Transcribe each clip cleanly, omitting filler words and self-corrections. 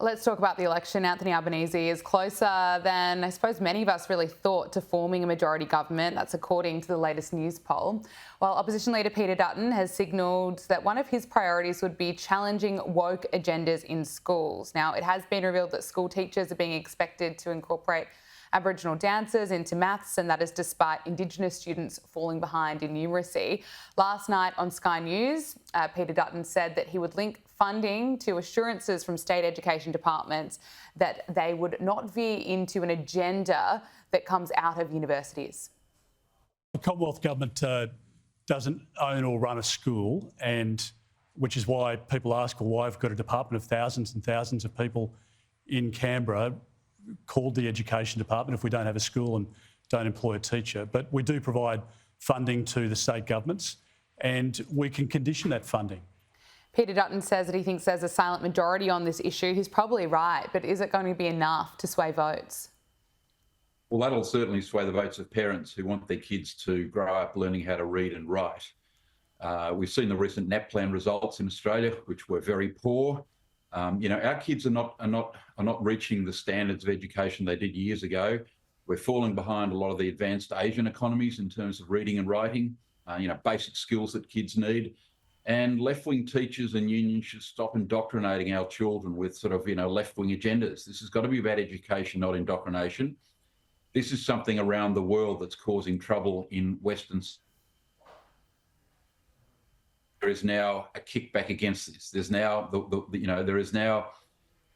Let's talk about the election. Anthony Albanese is closer than I suppose many of us really thought to forming a majority government. That's according to the latest news poll. While opposition leader Peter Dutton has signalled that one of his priorities would be challenging woke agendas in schools. Now, it has been revealed that school teachers are being expected to incorporate Aboriginal dancers into maths, and that is despite Indigenous students falling behind in numeracy. Last night on Sky News, Peter Dutton said that he would link funding to assurances from state education departments that they would not veer into an agenda that comes out of universities. The Commonwealth Government doesn't own or run a school, and which is why people ask, well, why I've got a department of thousands and thousands of people in Canberra called the Education Department if we don't have a school and don't employ a teacher. But we do provide funding to the state governments, and we can condition that funding. Peter Dutton says that he thinks there's a silent majority on this issue. He's probably right, but is it going to be enough to sway votes? Well, that'll certainly sway the votes of parents who want their kids to grow up learning how to read and write. We've seen the recent NAPLAN results in Australia, which were very poor. Our kids are not reaching the standards of education they did years ago. We're falling behind a lot of the advanced Asian economies in terms of reading and writing, basic skills that kids need. And left-wing teachers and unions should stop indoctrinating our children with left-wing agendas. This has got to be about education, not indoctrination. This is something around the world that's causing trouble in Western. There is now a kickback against this. There's now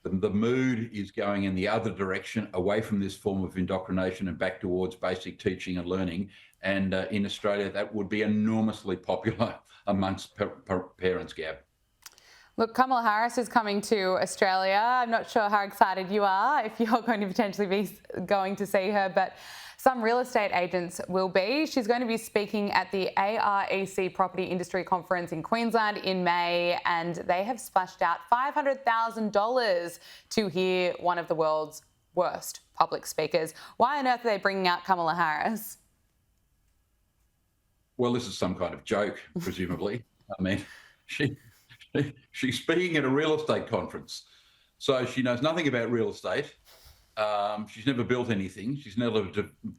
the mood is going in the other direction, away from this form of indoctrination and back towards basic teaching and learning. And in Australia, that would be enormously popular amongst parents, Gab. Look, Kamala Harris is coming to Australia. I'm not sure how excited you are if you're going to potentially be going to see her, but some real estate agents will be. She's going to be speaking at the AREC Property Industry Conference in Queensland in May, and they have splashed out $500,000 to hear one of the world's worst public speakers. Why on earth are they bringing out Kamala Harris? Well, this is some kind of joke, presumably. I mean, she's speaking at a real estate conference, so she knows nothing about real estate. She's never built anything. She's never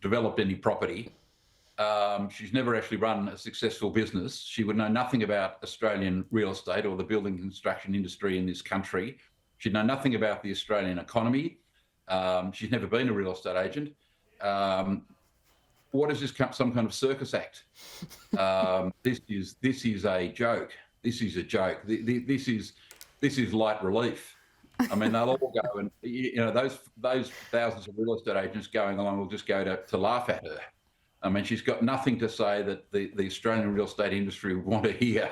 developed any property. She's never actually run a successful business. She would know nothing about Australian real estate or the building construction industry in this country. She'd know nothing about the Australian economy. She's never been a real estate agent. What is this? Some kind of circus act? This is a joke. This is a joke. This is light relief. I mean, they'll all go and, those thousands of real estate agents going along will just go to laugh at her. I mean, she's got nothing to say that the Australian real estate industry would want to hear.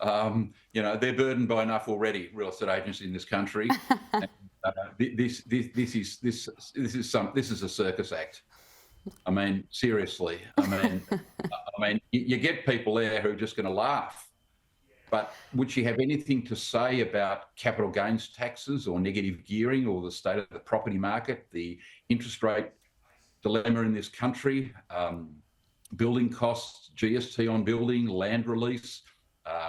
They're burdened by enough already, real estate agents in this country. And, this is a circus act. I mean, seriously. I mean, you get people there who are just going to laugh. But would she have anything to say about capital gains taxes or negative gearing or the state of the property market, the interest rate dilemma in this country, building costs, GST on building, land release,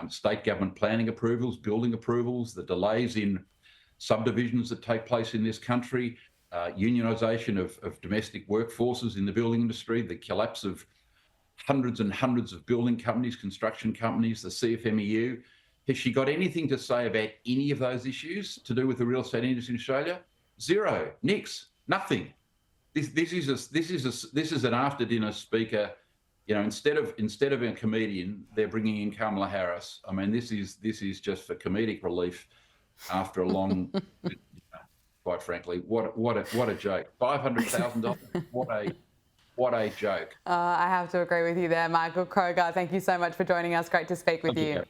state government planning approvals, building approvals, the delays in subdivisions that take place in this country, unionisation of domestic workforces in the building industry, the collapse of hundreds and hundreds of building companies, construction companies, the CFMEU. Has she got anything to say about any of those issues to do with the real estate industry in Australia? Zero, nix, nothing. This is an after-dinner speaker. Instead of a comedian, they're bringing in Kamala Harris. I mean, this is just for comedic relief after a long. Quite frankly, what a joke! $500,000. What a joke. I have to agree with you there, Michael Kroger. Thank you so much for joining us. Great to speak with you.